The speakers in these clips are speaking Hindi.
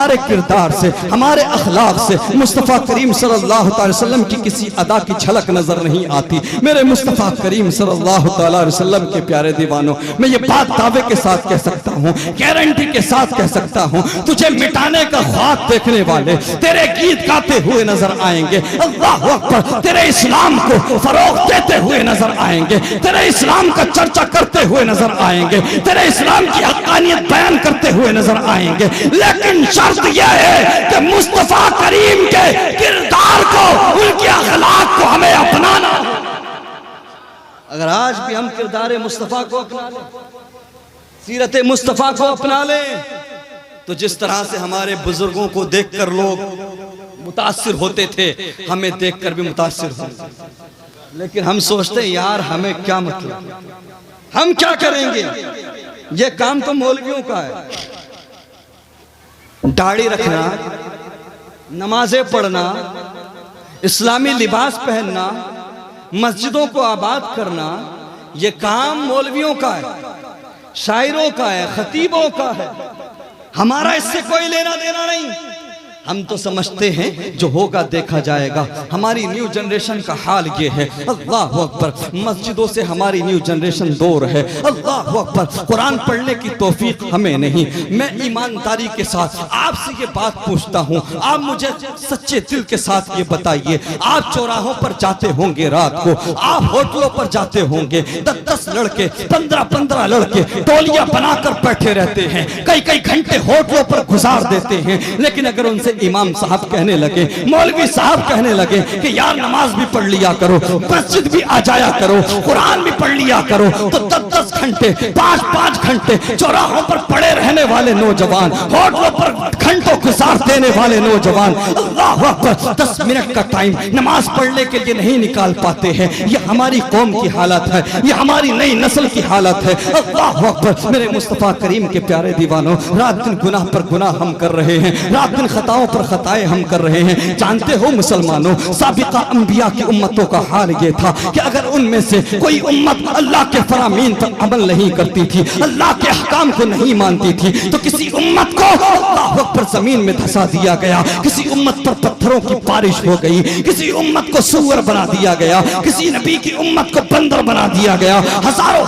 हमारे किरदार से, हमारे अखलाक से मुस्तफ़ा करीम सल्लल्लाहु अलैहि वसल्लम की किसी अदा की झलक नजर नहीं आती। मेरे मुस्तफ़ा करीम सल्लल्लाहु अलैहि वसल्लम के प्यारे दीवानों, मैं ये बात दावे के साथ कह सकता हूँ, गारंटी के साथ कह सकता हूँ, तुझे मिटाने का ख्वाब देखने वाले तेरे गीत गाते हुए नजर आएंगे। अल्लाह अकबर, तेरे इस्लाम को फरोग देते हुए नजर आएंगे, तेरे इस्लाम का चर्चा करते हुए नजर आएंगे, तेरे इस्लाम की हक़ानियत बयान करते हुए नजर आएंगे। लेकिन यह है कि मुस्तफा करीम के किरदार को, उनके अखलाक को हमें अपनाना। अगर आज भी हम किरदार मुस्तफा को अपना लें, सीरत मुस्तफा को अपना लें, तो जिस तरह से हमारे बुजुर्गों को देखकर लोग मुतासिर होते थे, हमें देखकर भी मुतासिर होते। लेकिन हम सोचते हैं यार हमें क्या मतलब, हम क्या करेंगे, ये काम तो मौलवियों का है। दाढ़ी रखना, नमाजें पढ़ना, इस्लामी लिबास पहनना, मस्जिदों को आबाद करना, ये काम मौलवियों का है, शायरों का है, खतीबों का है। हमारा इससे कोई लेना देना नहीं। हम तो समझते हैं जो होगा देखा जाएगा। हमारी न्यू जनरेशन का हाल ये है। अल्लाह अकबर, मस्जिदों से हमारी न्यू जनरेशन दूर है। अल्लाह अकबर, कुरान पढ़ने की तौफीक हमें नहीं। मैं ईमानदारी के साथ आपसे ये बात पूछता हूँ, आप मुझे सच्चे दिल के साथ ये बताइए, आप चौराहों पर जाते होंगे रात को, आप होटलों पर जाते होंगे, 10-10 लड़के, 15-15 लड़के टोलियां बनाकर बैठे रहते हैं, कई घंटे होटलों पर गुजार देते हैं। लेकिन अगर उनसे इमाम साहब कहने लगे, मौलवी साहब कहने लगे कि यार नमाज भी पढ़ लिया करो, मस्जिद भी आ जाया करो, कुरान भी पढ़ लिया करो, तो 10-10 घंटे, 5-5 घंटे चौराहों पर पड़े रहने वाले नौजवान, होटलों पर घंटों गुजार देने वाले नौजवान, अल्लाह अकबर, 10 मिनट का टाइम नमाज पढ़ने के लिए नहीं निकाल पाते हैं। ये हमारी कौम की हालत है, ये हमारी नई नस्ल की हालत है। अल्लाह अकबर, मेरे मुस्तफा करीम के प्यारे दीवानों, रात दिन गुनाह पर गुनाह हम कर रहे हैं, रात दिन खताओं पर खताएं हम कर रहे हैं। जानते हो मुसलमानों, साबिका अंबिया की उम्मतों का हाल ये था कि अगर उनमें से कोई उम्मत अल्लाह के फरामीन पर अमल नहीं करती थी, अल्लाह के अहकाम को नहीं मानती थी, तो किसी उम्मत को अल्लाह पर जमीन में धंसा दिया गया, किसी उम्मत पर पत्थरों की बारिश हो गई, किसी उम्मत को सूअर बना दिया गया, किसी नबी की उम्मत को बंदर बना दिया गया,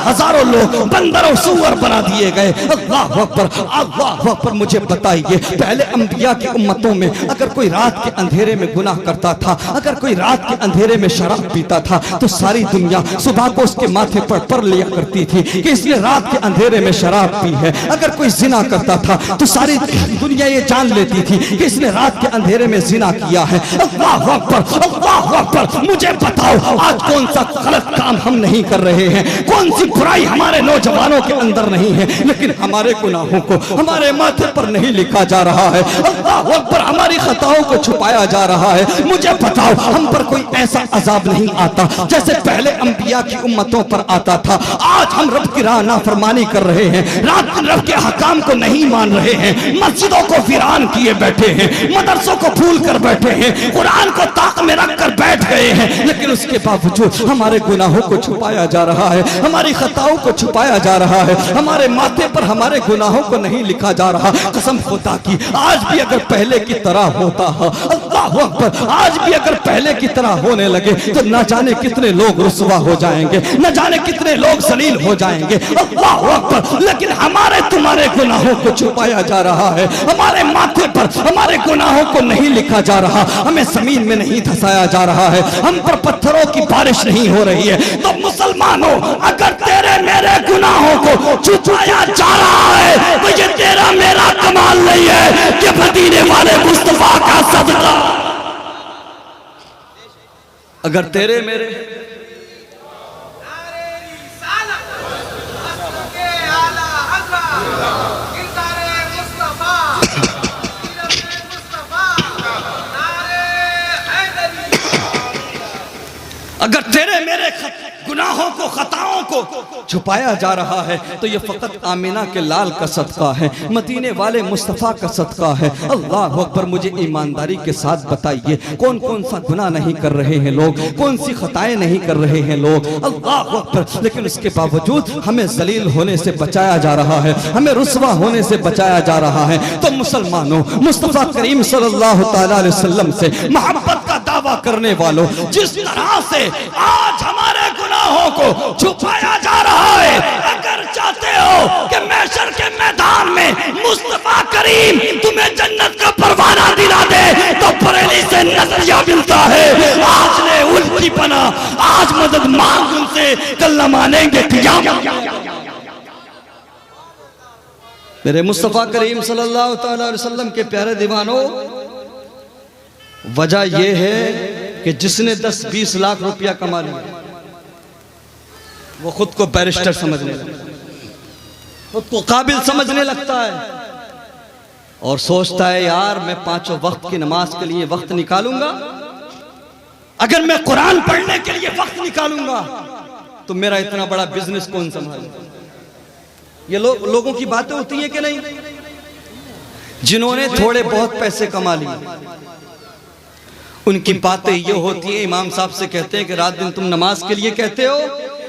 हजारों लोग बंदर और सूअर बना दिए गए। अल्लाह अकबर, मुझे बताइए, पहले अंबिया की उम्मतों में अगर कोई रात के अंधेरे में गुनाह करता था, अगर कोई रात के अंधेरे में शराब पीता था, तो सारी दुनिया सुबह को उसके माथे पर पढ़ लिया करती थी कि इसने रात के अंधेरे में शराब पी है। अगर कोई जिना करता था तो सारी दुनिया ये जान लेती थी कि इसने रात के अंधेरे में जिना किया है। अल्लाह अकबर, मुझे बताओ आज कौन सा गलत काम हम नहीं कर रहे हैं, कौन सी बुराई हमारे नौजवानों के अंदर नहीं है, लेकिन हमारे गुनाहों को हमारे माथे पर नहीं लिखा जा रहा है। अल्लाह अकबर, हमारी खताओं को छुपाया जा रहा है। मुझे बताओ, हम पर कोई ऐसा अजाब नहीं आता जैसे पहले अंबिया की उम्मतों पर आता था। आज हम रब की राह नाफरमानी कर रहे हैं, रात दिन रब के हकाम को नहीं मान रहे हैं, मस्जिदों को वीरान किए बैठे हैं, मदरसों को भूल कर बैठे हैं, कुरान को ताक में रख कर बैठ गए हैं। लेकिन उसके बावजूद हमारे गुनाहों को छुपाया जा रहा है, हमारी खताओं को छुपाया जा रहा है, हमारे माथे पर हमारे गुनाहों को नहीं लिखा जा रहा। कसम खुदा की, आज भी अगर पहले की तरह होता है, अल्लाह अकबर, आज भी अगर पहले की तरह होने लगे तो न जाने कितने लोग रुसवा हो जाएंगे, न जाने कितने लोग जलील हो जाएंगे। अल्लाह अकबर, लेकिन हमारे तुम्हारे गुनाहों को छुपाया जा रहा है, हमारे माथे पर हमारे गुनाहों को नहीं लिखा जा रहा, हमें जमीन में नहीं धंसाया जा रहा है, हम पर पत्थरों की बारिश नहीं हो रही है। तो मुसलमानों, अगर तेरे मेरे गुनाहों को छुपाया जा रहा है तो ये तेरा मेरा कमाल नहीं है कि मदीने वाले मुस्तफा का सदका। अगर तेरे मेरे अगर तेरे मेरे गुनाहों को, खताओं को छुपाया जा रहा है तो ये फकत आमिना के लाल का सदका है, मदीने वाले मुस्तफ़ा का सदका है। अल्लाह अकबर। मुझे ईमानदारी के साथ बताइए कौन कौन सा गुनाह नहीं कर रहे हैं लोग, कौन सी खताएं नहीं कर रहे हैं लोग। अल्लाह अकबर। लेकिन उसके बावजूद हमें जलील होने से बचाया जा रहा है, हमें रुस्वा होने से बचाया जा रहा है। तो मुसलमानों, मुस्तफ़ा करीम सल्लल्लाहु तआला अलैहि वसल्लम से मोहब्बत का दावा करने वालों, जिस तरह से आज हमारे गुनाहों को छुपाया जा रहा है, अगर चाहते हो कि महशर के मैदान में मुस्तफा करीम तुम्हें जन्नत का परवाना दिला दे तो बरेली से नजरिया मिलता है। आज ने उनकी बना, आज मदद मांग उनसे, कल न मानेंगे क़यामत। मेरे मुस्तफा करीम सल्लल्लाहु अलैहि वसल्लम के प्यारे दीवानों, वजह यह है कि जिसने 10-20 लाख रुपया कमा लिया वो खुद को बैरिस्टर समझने लगता है, खुद को काबिल समझने लगता है और सोचता है यार मैं 5 वक्त की नमाज के लिए वक्त निकालूंगा, अगर मैं कुरान पढ़ने के लिए वक्त निकालूंगा तो मेरा इतना बड़ा बिजनेस कौन संभालेगा। ये लोगों की बातें होती हैं कि नहीं, जिन्होंने थोड़े बहुत पैसे कमा लिए उनकी बातें ये होती है। इमाम साहब से कहते हैं कि रात दिन तुम नमाज के लिए कहते हो,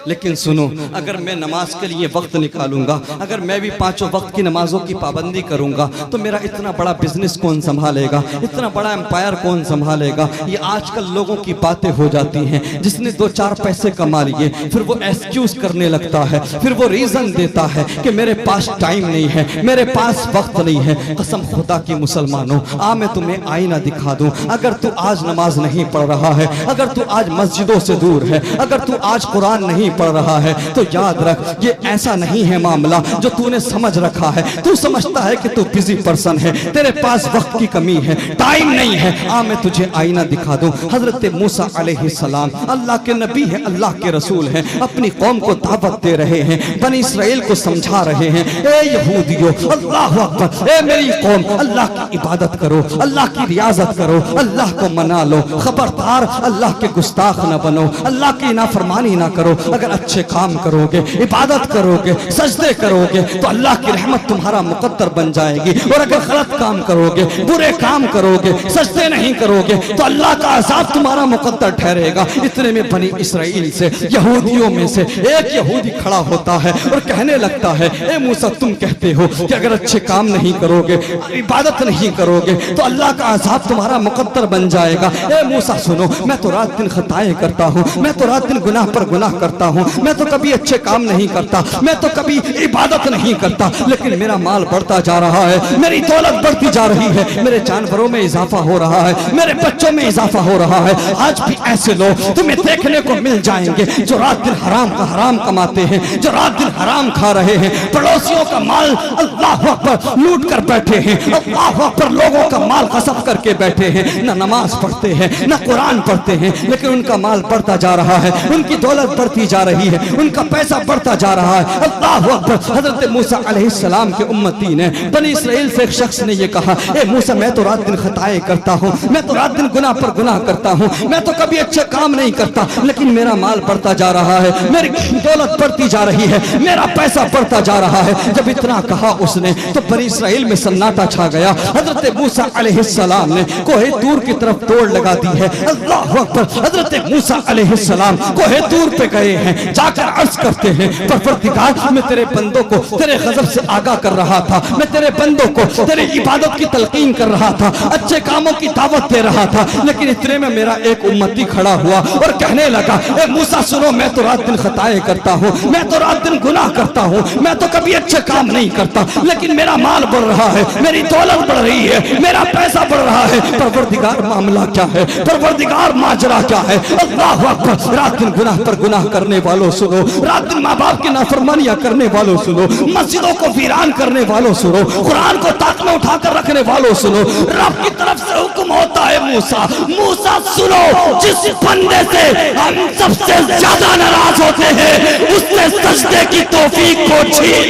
लेकिन सुनो, अगर मैं नमाज के लिए वक्त निकालूंगा, अगर मैं भी 5 वक्त की नमाजों की पाबंदी करूंगा तो मेरा इतना बड़ा बिजनेस कौन संभालेगा, इतना बड़ा एम्पायर कौन संभालेगा। ये आजकल लोगों की बातें हो जाती हैं। जिसने 2-4 पैसे कमा लिए फिर वो एक्सक्यूज करने लगता है, फिर वो रीजन देता है कि मेरे पास टाइम नहीं है, मेरे पास वक्त नहीं है। कसम खुदा की मुसलमानों, आ मैं तुम्हें आईना दिखा दूं, अगर तू आज नमाज नहीं पढ़ रहा है, अगर तू आज मस्जिदों से दूर है, अगर तू आज कुरान नहीं पढ़ रहा है तो याद रख, ये ऐसा नहीं है मामला जो तूने समझ रखा है। तू समझता है कि तू बिजी पर्सन है, तेरे पास वक्त की कमी है, टाइम नहीं है। आ मैं तुझे आईना दिखा दूं। हजरत मूसा अलैहिस्सलाम अल्लाह के नबी है, अल्लाह के रसूल हैं, अपनी कौम को दावत दे रहे हैं, बनी इसराइल को समझा रहे हैं, ए यहूदियों, अल्लाह अकबर, ए मेरी कौम, अल्लाह की इबादत करो, अल्लाह की रियाजत करो, अल्लाह को मना लो, खबरदार अल्लाह के गुस्ताख न बनो, अल्लाह की नाफरमानी ना करो। अगर अच्छे काम करोगे, इबादत करोगे, सजदे करोगे तो अल्लाह की रहमत तुम्हारा मुकद्दर बन जाएगी। और अगर गलत काम करोगे, बुरे काम करोगे, सजदे नहीं करोगे तो अल्लाह का अज़ाब तुम्हारा मुकद्दर ठहरेगा। इतने में बनी इसराइल से, यहूदियों में से एक यहूदी खड़ा होता है और कहने लगता है, ए मूसा, तुम कहते हो कि अगर अच्छे काम नहीं करोगे, इबादत नहीं करोगे तो अल्लाह का अज़ाब तुम्हारा मुकद्दर बन जाएगा। ए मूसा सुनो, मैं तो रात दिन खताएं करता हूँ, मैं तो रात दिन गुनाह पर गुनाह करता हूँ, मैं तो कभी अच्छे काम नहीं करता, मैं तो कभी इबादत नहीं करता, लेकिन मेरा माल बढ़ता जा रहा है, मेरी दौलत बढ़ती जा रही है, मेरे जानवरों में इजाफा हो रहा है, मेरे बच्चों में इजाफा हो रहा है। आज भी ऐसे लोग तुम्हें देखने को मिल जाएंगे जो रात दिन हराम का हराम कमाते हैं, जो रात दिन हराम खा रहे हैं, पड़ोसियों का माल अल्लाह अकबर लूट कर बैठे हैं, अल्लाह अकबर लोगों का माल कसब करके बैठे हैं, न नमाज पढ़ते हैं, न कुरान पढ़ते हैं, लेकिन उनका माल बढ़ता जा रहा है, उनकी दौलत बढ़ती जा रही है, उनका पैसा बढ़ता जा रहा है। अल्लाह अकबर। हजरत मूसा अलैहिस्सलाम के उम्मती ने, बनी इसराइल से एक शख्स ने ये कहा, ए मूसा, मैं तो रात दिन खताएं करता हूँ, मैं तो रात दिन गुनाह पर गुनाह करता हूँ, मैं तो कभी अच्छे काम नहीं करता, लेकिन मेरा माल बढ़ता जा रहा है, मेरी दौलत बढ़ती जा रही है, मेरा पैसा बढ़ता जा रहा है। जब इतना कहा उसने तो बनी इसराइल में सन्नाटा छा गया। हजरत मूसा अलैहिस्सलाम ने कोहे तूर की तरफ दौड़ लगा दी है। अल्लाह अकबर। हजरत मूसा अलैहिस्सलाम कोहे तूर पे गए हैं, जाकर अर्ज करते हैं, परवरदिगार, मैं तेरे बंदों को तेरे गजब से आगाह कर रहा था, मैं तेरे बंदों को तेरी इबादत की तलकीन कर रहा था, अच्छे कामों की दावत दे रहा था, लेकिन इतने में मेरा एक उम्मती खड़ा हुआ और कहने लगा, ए मूसा सुनो, मैं तो रात दिन खताएं करता हूँ, मैं तो रात दिन गुनाह करता हूँ, मैं तो कभी अच्छे काम नहीं करता, लेकिन मेरा माल बढ़ रहा है, मेरी दौलत बढ़ रही है, मेरा पैसा बढ़ रहा है। परवरदिगार, मामला क्या है? परवरदिगार, माजरा क्या है? अल्लाह अकबर। रात दिन गुनाह पर गुनाह करने वालों सुनो, रात दिन माँ बाप की नाफरमानियां करने वालों सुनो, मस्जिदों को वीरान करने वालों सुनो, कुरान को ताक में उठाकर रखने वालों सुनो, रब की तरफ से हुक्म होता है, मूसा, मूसा सुनो, जिस बंदे से हम सबसे ज्यादा नाराज होते हैं उससे सजदे की तौफीक को छीन,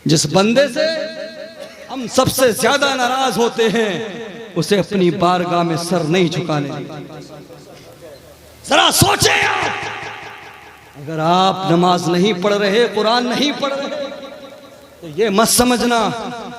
जिस बंदे से हम सबसे ज्यादा नाराज होते हैं उसे अपनी बारगाह में सर नहीं झुकाने। जरा सोचें आप, अगर आप नमाज नहीं पढ़ रहे, कुरान नहीं पढ़ रहे, तो ये मत समझना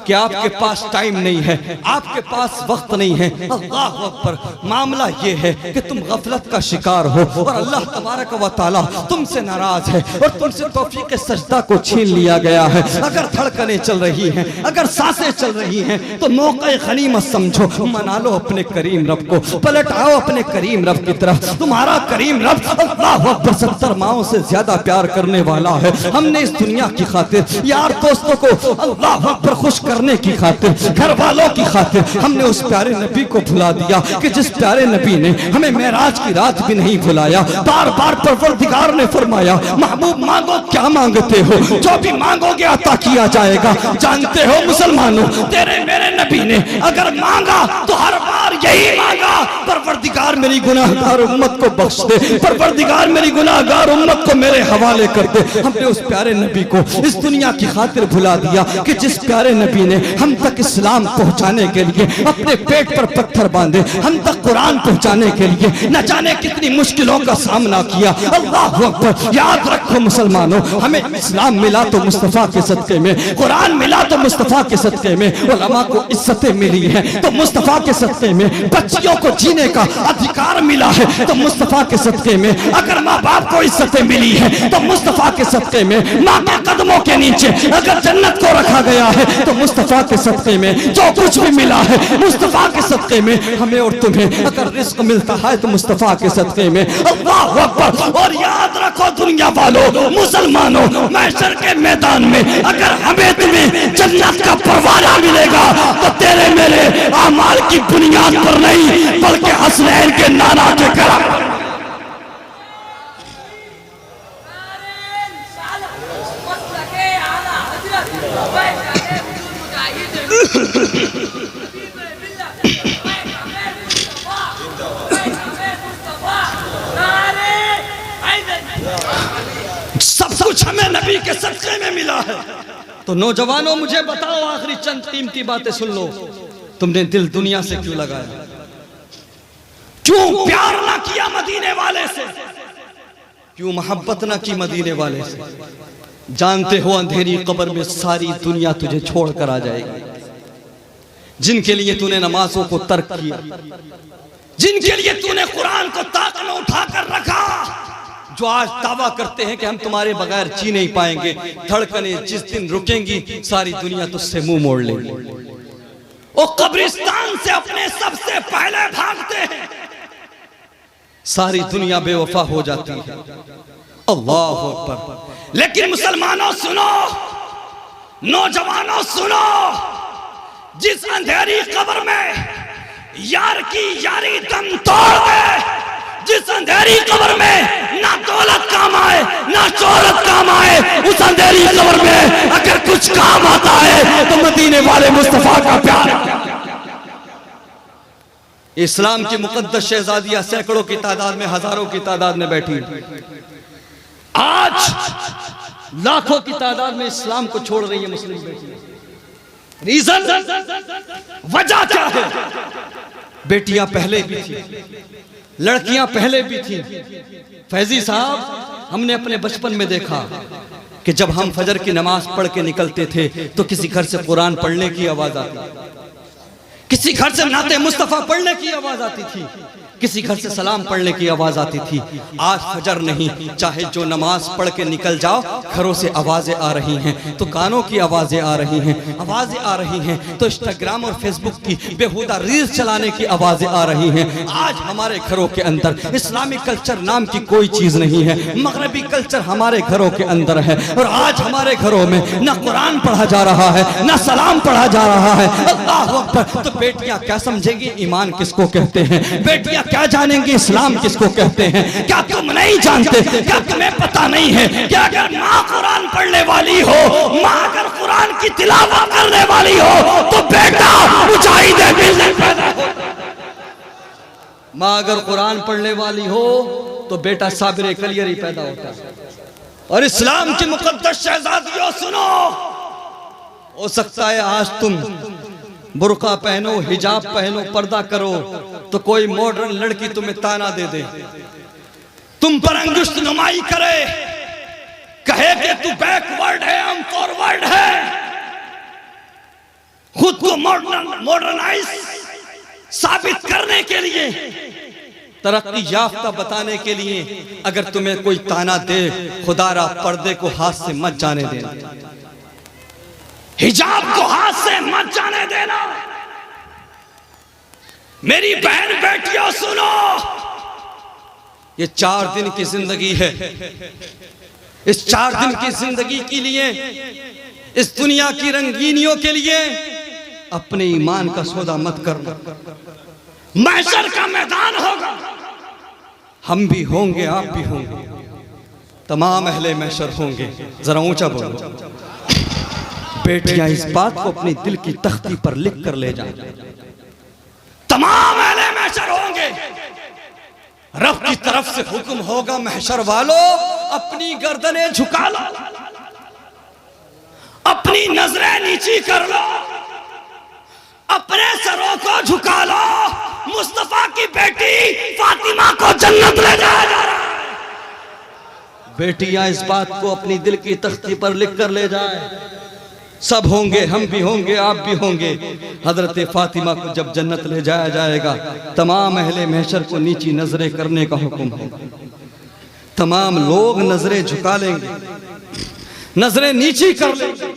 कि आपके पास टाइम नहीं है, आपके पास वक्त नहीं है। अल्लाह अकबर। मामला ये है कि तुम गफलत का शिकार हो और अल्लाह तबारक व तआला तुमसे नाराज है और तुमसे तौफीक सजदा को छीन लिया गया है। अगर धड़कनें चल रही हैं, अगर सांसें चल रही हैं, तो मौके गनीमत समझो, मना लो अपने करीम रब को, पलट आओ अपने करीम रब की तरफ। तुम्हारा करीम रब अल्लाह अकबर 70 माओं से ज्यादा प्यार करने वाला है। हमने इस दुनिया की खातिर, यार दोस्तों को अल्लाह अकबर खुश करने की खातिर, घर वालों की खातिर हमने उस प्यारे नबी को भुला दिया कि जिस प्यारे नबी ने हमें मेराज की रात भी नहीं भुलाया। बार बार परवरदिगार ने फरमाया, महबूब मांगो क्या मांगते हो, जो भी मांगोगे अता किया जाएगा। जानते हो मुसलमानों, तेरे मेरे नबी ने अगर मांगा तो हर बार यही मांगा, परवरदिगार मेरी गुनाहगार उम्मत को बख्श दे, परवरदिगार मेरी गुनाहगार उम्मत को मेरे हवाले कर दे। हमने उस प्यारे नबी को इस दुनिया की खातिर भुला दिया कि जिस प्यारे नबी ने हम तक इस्लाम पहुंचाने के लिए अपने पेट पर पत्थर बांधे, हम तक कुरान पहुंचाने के लिए न जाने कितनी मुश्किलों का सामना किया। अल्लाह अकबर। याद रखो मुसलमानों, हमें इस्लाम मिला तो मुस्तफा के सदके में, कुरान मिला तो मुस्तफा के सदके में, उलमा को इज्जतें मिली हैं तो मुस्तफा के सदके में, बच्चियों को जीने का अधिकार मिला है तो मुस्तफा के सदके में, अगर माँ बाप को इज्जतें मिली है तो मुस्तफा के सदके में, माँ के कदमों के नीचे अगर जन्नत को रखा गया है तो मुस्तफा के सदके में, जो कुछ भी मिला है मुस्तफा के सदके में, हमें और तुम्हें अगर रिस्क मिलता है तो मुस्तफा के सदके में। अल्लाह अकबर। और याद रखो दुनिया वालों, मुसलमानों, महशर के मैदान में अगर हमें तुम्हें जन्नत का परवाना मिलेगा तो तेरे मेरे अमाल की बुनियाद पर नहीं, बल्कि हसनैन के नाना के करम। सब कुछ हमें नबी के सदक़े में मिला है। तो नौजवानों, मुझे बताओ, आखिरी चंद कीमती बातें सुन लो, तुमने दिल दुनिया से क्यों लगाया? क्यों प्यार ना किया मदीने वाले से? क्यों मोहब्बत ना की मदीने वाले से? जानते हो अंधेरी कब्र में सारी दुनिया तुझे छोड़कर आ जाएगी। जिनके लिए तूने नमाजों को तर्क किया, जिनके लिए तूने कुरान को ताक में उठाकर रखा, जो आज दावा करते हैं कि हम तुम्हारे बगैर जी नहीं पाएंगे, धड़कनें जिस दिन रुकेंगी सारी दुनिया तुझसे मुंह मोड़ लेगी। वो कब्रिस्तान से अपने सबसे पहले भागते हैं, सारी दुनिया बेवफा हो जाती है। अल्लाह अकबर। लेकिन मुसलमानों सुनो, नौजवानों सुनो, जिस अंधेरी कब्र में यार की यारी दम तोड़ दे, जिस अंधेरी कब्र में ना दौलत काम आए ना शोहरत काम आए, उस अंधेरी कब्र में अगर कुछ काम आता है तो मदीने वाले मुस्तफा का प्यार। इस्लाम की मुकद्दस शहजादियां सैकड़ों की तादाद में, हजारों की तादाद में बैठी, आज लाखों की तादाद में इस्लाम को छोड़ रही है मुस्लिम बेटियां। रीजन, वजह क्या है? बेटियां पहले भी थी, लड़कियां पहले भी थी। फैजी साहब, हमने अपने बचपन में देखा कि जब हम फजर की नमाज पढ़ के निकलते थे तो किसी घर से कुरान पढ़ने की आवाज आती, किसी घर से नाते मुस्तफा पढ़ने की आवाज आती थी, किसी घर से सलाम पढ़ने की आवाज आती थी। आज फजर नहीं, चाहे जो नमाज पढ़ के निकल जाओ, घरों से आवाजें आ रही हैं, तो गानों की आवाजें आ रही हैं, आवाजें आ रही हैं तो इंस्टाग्राम और फेसबुक की बेहुदा रील्स चलाने की आवाजें आ रही हैं। आज हमारे घरों के अंदर इस्लामिक कल्चर नाम की कोई चीज नहीं है, मगरबी कल्चर हमारे घरों के अंदर है। और आज हमारे घरों में न कुरान पढ़ा जा रहा है, न सलाम पढ़ा जा रहा है। अल्लाह अकबर। तो बेटियां क्या समझेंगी ईमान किसको कहते हैं? बेटियां क्या जानेंगे इस्लाम किसको कहते हैं? क्या तुम नहीं जानते? क्या तुम्हें पता नहीं है कि अगर माँ कुरान पढ़ने वाली हो, माँ अगर कुरान की तिलावत करने वाली हो तो बेटा मुजाहिदे मिलने पैदा हो। माँ अगर कुरान पढ़ने वाली हो तो बेटा साबिर कलियरी पैदा होता है। और इस्लाम की मुकद्दस शहजादियों सुनो, हो सकता है आज तुम बुर्का पहनो, हिजाब पहनो, पर्दा करो तो कोई मॉडर्न लड़की तुम्हें ताना दे दे, तुम पर अंगुष्ठ नुमाई करे, कहे कि तू बैकवर्ड है, हम फॉरवर्ड है, खुद को मॉडर्नाइज साबित करने के लिए, तरक्की याफ्ता बताने के लिए अगर तुम्हें कोई ताना दे, खुदारा पर्दे को हाथ से मत जाने देना, हिजाब को हाथ से मत जाने देना। मेरी बहन बेटियों सुनो, ये 4 दिन की जिंदगी है। इस 4 दिन की जिंदगी के लिए, इस दुनिया की रंगीनियों के लिए अपने ईमान का सौदा मत करना। महशर का मैदान होगा, हम भी होंगे, आप भी होंगे, तमाम अहले महशर होंगे। जरा ऊंचा बोलो। बेटियां इस बात को अपनी दिल की तख्ती पर लिख कर ले जाएं, तमाम अहले महशर होंगे। रब की तरफ से हुक्म होगा, महशर वालों अपनी गर्दनें झुका लो, अपनी नजरें नीची कर लो, अपने सरों को झुका लो। मुस्तफा की बेटी फातिमा को जन्नत ले जाया जा रहा है। बेटियां इस बात को अपनी दिल की तख्ती पर लिख कर ले जाए, सब होंगे, हम भी होंगे, आप भी होंगे। हजरत फातिमा को जब जन्नत ले जाया जाएगा, तमाम अहले महशर को नीची नजरें करने का हुक्म होगा। तमाम लोग नजरें झुका लेंगे, नजरें नीची कर लेंगे।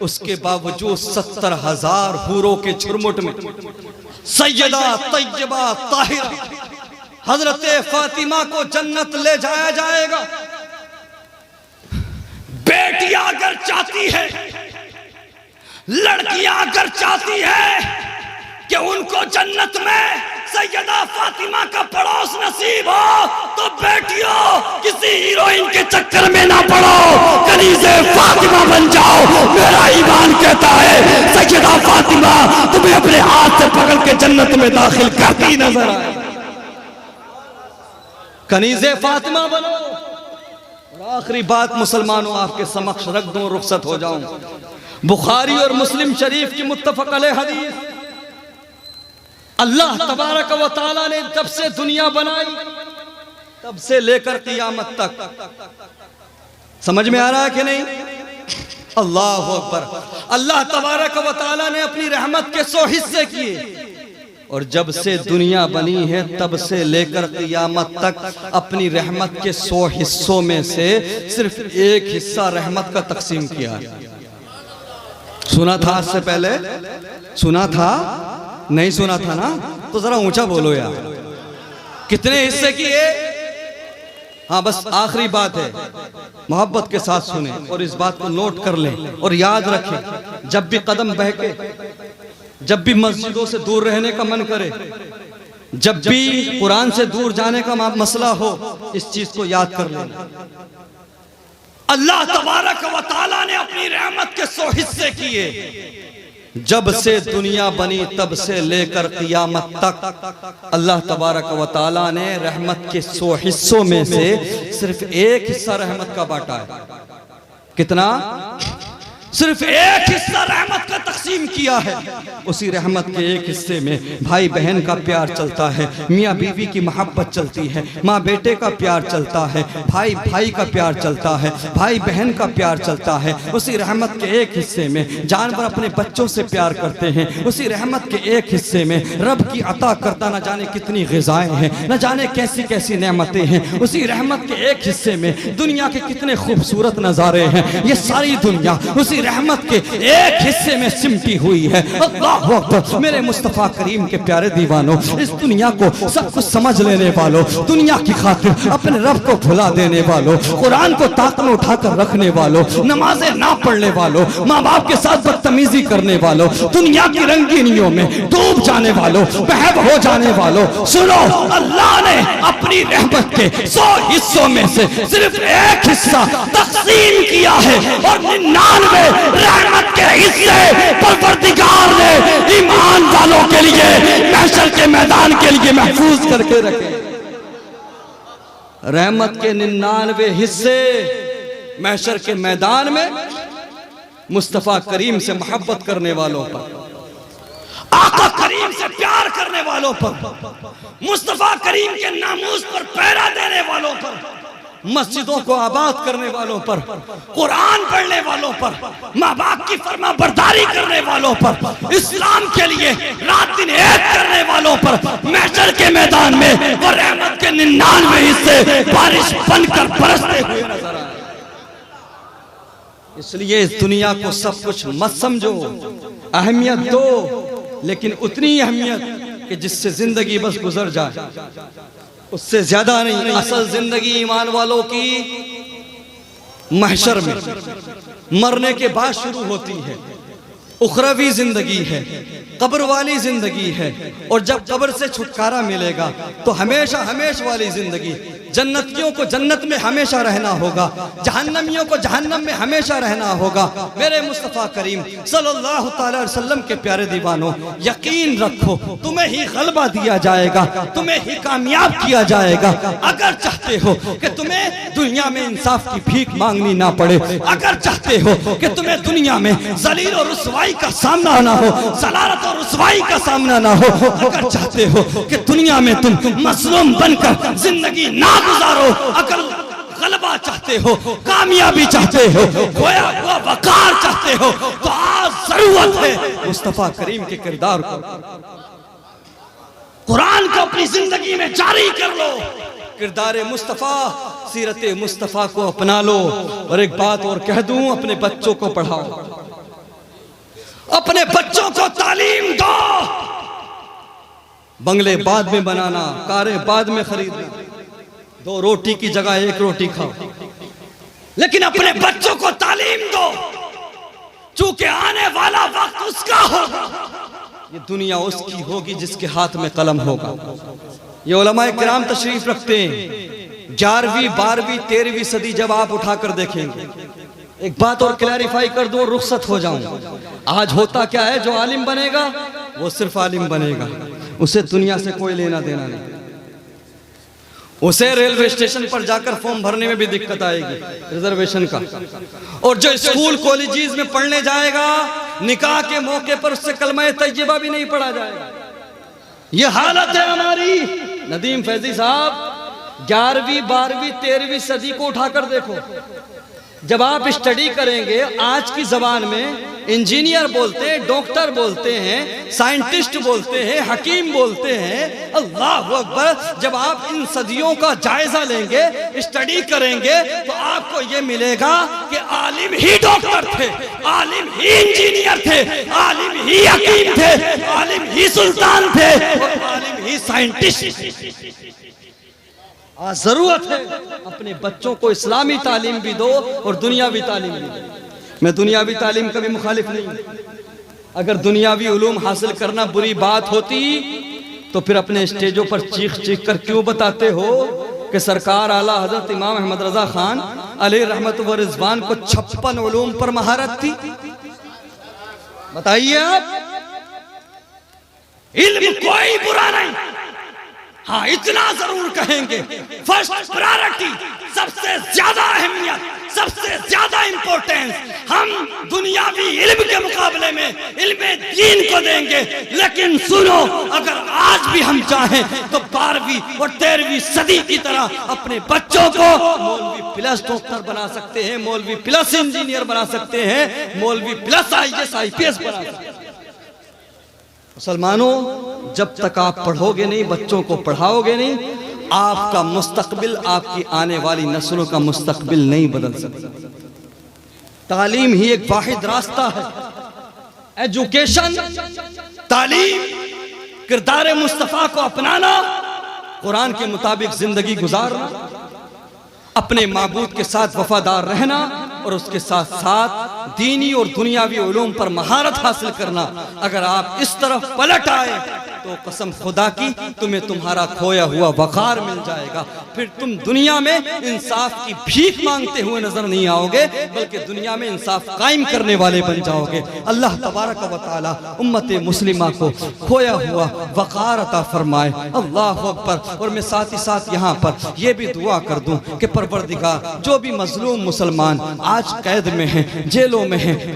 उसके बावजूद 70,000 हूरों के झुरमुट में सैयदा तैयबा ताहिरा हजरत फातिमा को जन्नत ले जाया जाएगा। बेटियां अगर चाहती है, लड़कियां अगर चाहती है कि उनको जन्नत में सैयदा फातिमा का पड़ोस नसीब हो, तो बेटियों किसी हीरोइन के चक्कर में ना पड़ो, कनीज़े फातिमा बन जाओ। मेरा ईमान कहता है सैयदा फातिमा तुम्हें अपने हाथ से पकड़ के जन्नत में दाखिल करती नजर आए। कनीज़े फातिमा बनो। और आखिरी बात मुसलमानों आपके समक्ष रख दूं, रुखसत हो जाऊं। बुखारी और मुस्लिम शरीफ की मुत्तफक अलैह हदीस, अल्लाह तबारक व तआला ने जब से दुनिया बनाई तब से लेकर क़यामत तक, समझ में आ रहा है कि नहीं? अल्लाह अकबर। अल्लाह तबारक व तआला ने अपनी रहमत के 100 हिस्से किए, और जब से दुनिया बनी है तब से लेकर क़यामत तक अपनी रहमत के 100 हिस्सों में से सिर्फ एक हिस्सा रहमत का तकसीम किया। सुना था आज से पहले? सुना था? नहीं सुना था ना? तो जरा ऊंचा बोलो यार, कितने हिस्से किए? हाँ, बस आखिरी बात है, मोहब्बत के साथ सुने और इस बात को नोट कर लें और याद रखें। जब भी कदम बहके, जब भी मस्जिदों से दूर रहने का मन करे, जब भी कुरान से दूर जाने का मसला हो, इस चीज को याद कर लेना। अल्लाह तबारक व तआला ने अपनी रहमत के 100 हिस्से किए। जब से दुनिया बनी तब से लेकर क़यामत तक अल्लाह तबारक व तआला ने रहमत के 100 हिस्सों में से सिर्फ एक हिस्सा रहमत का बांटा है। कितना? सिर्फ एक हिस्सा रहमत का तकसीम किया है। उसी रहमत के एक हिस्से में भाई बहन का प्यार चलता है, मियाँ बीवी की मोहब्बत चलती है, माँ बेटे का प्यार चलता है, भाई भाई का प्यार चलता है, भाई बहन का प्यार चलता है। उसी रहमत के एक हिस्से में जानवर अपने बच्चों से प्यार करते हैं। उसी रहमत के एक हिस्से में रब की अता करता न जाने कितनी ग़िज़ाएं हैं, न जाने कैसी कैसी नेमतें हैं। उसी रहमत के एक हिस्से में दुनिया के कितने खूबसूरत नज़ारे हैं। ये सारी दुनिया उसी रहमत के एक हिस्से में सिमटी हुई है। अल्लाह अकबर। मेरे मुस्तफ़ा करीम के प्यारे दीवानों, इस दुनिया को सब कुछ समझ लेने वालों, दुनिया की खातिर अपने रब को भुला देने वालों, कुरान को ताक में उठाकर रखने वालों, नमाजें ना पढ़ने वालों, माँ बाप के साथ बदतमीजी करने वालों, दुनिया की रंगीनियों में डूब जाने वालों, महब हो जाने वालों, सुनो, अल्लाह ने अपनी रहमत के 100 हिस्सों में से सिर्फ एक हिस्सा तकसीम किया है, और 99 रहमत के हिस्से परवरदिगार ने ईमान वालों के लिए महशर के मैदान के लिए महफूज करके रखे। रहमत के 99 हिस्से महशर के मैदान में मुस्तफा करीम से मोहब्बत करने वालों पर, आका करीम से प्यार करने वालों पर, मुस्तफा करीम के नामूस पर पहरा देने वालों पर, मस्जिदों को आबाद करने वालों पर, कुरान पढ़ने वालों पर, माँ बाप की फरमा बरदारी करने वालों पर, इस्लाम के लिए रात दिन एक करने वालों पर महशर के मैदान में वो रहमत के 99 हिस्से बारिश बनकर बरसते हुए नजर आए। इसलिए इस दुनिया को सब कुछ मत समझो, अहमियत दो, लेकिन उतनी अहमियत कि जिससे जिंदगी बस गुजर जाए, उससे ज्यादा नहीं। असल जिंदगी ईमान वालों की महशर में मरने के बाद शुरू होती है। उखरवी जिंदगी है, कब्र वाली जिंदगी है, और जब कब्र से छुटकारा मिलेगा तो हमेशा हमेशा वाली जिंदगी। जन्नतियों को जन्नत में हमेशा रहना होगा, जहन्नमियों को जहन्नम में हमेशा रहना होगा। मेरे मुस्तफ़ा करीम सल्लल्लाहु अलैहि वसल्लम के प्यारे दीवानों, यकीन रखो तुम्हें ही गलबा दिया जाएगा, तुम्हें ही कामयाब किया जाएगा। अगर चाहते हो कि तुम्हें दुनिया में इंसाफ की भीख मांगनी ना पड़े, अगर चाहते हो कि तुम्हें दुनिया में जलील और रुसवाई का सामना ना हो, सलारत और रुसवाई का सामना ना हो, अगर चाहते हो कि दुनिया में तुम मजलूम बनकर जिंदगी ना गुजारो, अगर गलबा चाहते हो, कामयाबी चाहते हो, खोया हुआ वकार चाहते हो, तो आज जरूरत है मुस्तफा करीम के किरदार को, कुरान को अपनी जिंदगी में जारी कर लो। किरदार मुस्तफा, सीरत मुस्तफा को अपना लो। और एक बात और कह दूं, अपने बच्चों को पढ़ाओ, अपने बच्चों को तालीम दो। बंगले बाद में बनाना, कारें बाद में खरीदना, 2 रोटी की जगह 1 रोटी खाओ, लेकिन अपने बच्चों को तालीम दो, चूंकि आने वाला वक्त उसका होगा, ये दुनिया उसकी होगी जिसके हाथ में कलम होगा। ये उलमाए किराम तशरीफ रखते हैं, 11वीं 12वीं 13वीं सदी जब आप उठाकर देखेंगे। एक बात और क्लैरिफाई कर दूं, रुखसत हो जाऊं। आज होता क्या है, जो आलिम बनेगा वो सिर्फ आलिम बनेगा, उसे दुनिया से कोई लेना देना नहीं। उसे रेलवे स्टेशन पर जाकर फॉर्म भरने में भी दिक्कत आएगी रिजर्वेशन का, और जो स्कूल कॉलेजेस में पढ़ने जाएगा, निकाह के मौके पर उससे कलमा तैयबा भी नहीं पढ़ा जाएगा। ये हालत है हमारी। नदीम फैजी साहब, 11वीं 12वीं 13वीं सदी को उठाकर देखो। जब आप स्टडी करेंगे, आज की जबान में इंजीनियर बोलते हैं, डॉक्टर बोलते हैं, साइंटिस्ट बोलते हैं, हकीम बोलते हैं, अल्लाह अकबर। जब आप इन सदियों का जायजा लेंगे, स्टडी करेंगे, तो आपको ये मिलेगा कि आलिम ही डॉक्टर थे, आलिम ही इंजीनियर थे, आलिम ही हकीम थे, आलिम ही सुल्तान थे, और आलिम ही साइंटिस्ट। जरूरत है अपने बच्चों को इस्लामी तालीम भी दो और दुनियावी तालीम भी दो। मैं दुनियावी तालीम का भी मुखालिफ नहीं। अगर दुनियावी उलूम हासिल करना बुरी बात होती तो फिर अपने स्टेजों पर चीख चीख कर क्यों बताते हो कि सरकार आला हजरत इमाम अहमद रजा खान अलैहि रहमत व रिजवान को 56 उलूम पर महारत थी? बताइए आप। इल्म कोई बुरा नहीं, हाँ इतना जरूर कहेंगे, फर्स्ट प्रायोरिटी, सबसे ज्यादा अहमियत, सबसे ज्यादा इंपॉर्टेंस हम दुनियावी इल्म के मुकाबले में इल्म दीन को देंगे। लेकिन सुनो, अगर आज भी हम चाहें तो 12वीं और 13वीं सदी की तरह अपने बच्चों को मौलवी प्लस डॉक्टर बना सकते हैं, मौलवी प्लस इंजीनियर बना सकते हैं, मौलवी प्लस IAS IPS बना सकते हैं। मुसलमानों, जब तक आप पढ़ोगे नहीं, बच्चों को पढ़ाओगे नहीं, आपका मुस्तकबिल, आपकी आने वाली नस्लों का मुस्तकबिल नहीं बदल सकता। तालीम ही एक वाहिद रास्ता है। एजुकेशन, तालीम, किरदार मुस्तफा को अपनाना, कुरान के मुताबिक जिंदगी गुजारना, अपने माबूद के साथ वफादार रहना, और उसके साथ साथ दीनी और दुनियावी उलूम पर महारत हासिल करना। अगर आप इस तरफ पलट आए तो कसम खुदा की तुम्हें तुम्हारा खोया हुआ वकार मिल जाएगा। फिर तुम दुनिया में इंसाफ की भीख मांगते हुए नजर नहीं आओगे, बल्कि दुनिया में इंसाफ कायम करने वाले बन जाओगे। अल्लाह तबारक व तआला उम्मत मुस्लिमा को खोया हुआ वकार अता फरमाए। अल्लाह अकबर। और मैं साथ ही साथ यहाँ पर यह भी दुआ कर दूं कि परवरदिगार, जो भी मजलूम मुसलमान आज कैद में हैं, जेलों में हैं,